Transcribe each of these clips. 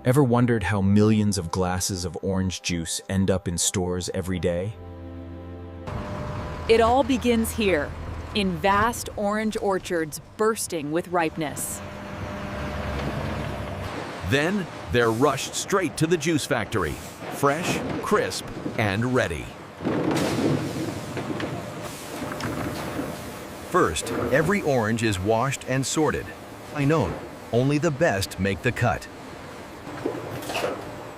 Ever wondered how millions of glasses of orange juice end up in stores every day? It all begins here, in vast orange orchards bursting with ripeness. Then they're rushed straight to the juice factory, fresh, crisp, and ready. First, every orange is washed and sorted. I know, only the best make the cut.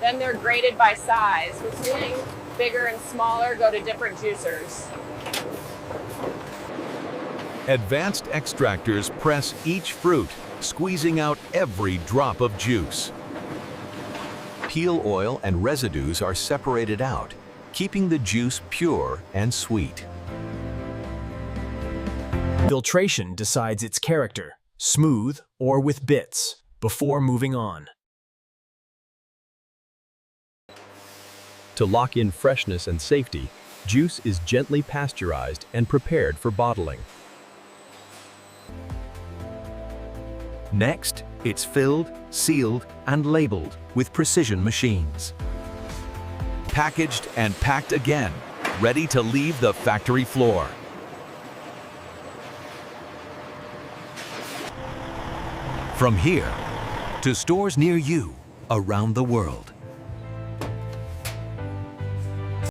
Then they're graded by size, which means bigger and smaller go to different juicers. Advanced extractors press each fruit, squeezing out every drop of juice. Peel oil and residues are separated out, keeping the juice pure and sweet. Filtration decides its character, smooth or with bits, before moving on. To lock in freshness and safety, juice is gently pasteurized and prepared for bottling. Next, it's filled, sealed, and labeled with precision machines. Packaged and packed again, ready to leave the factory floor. From here to stores near you around the world.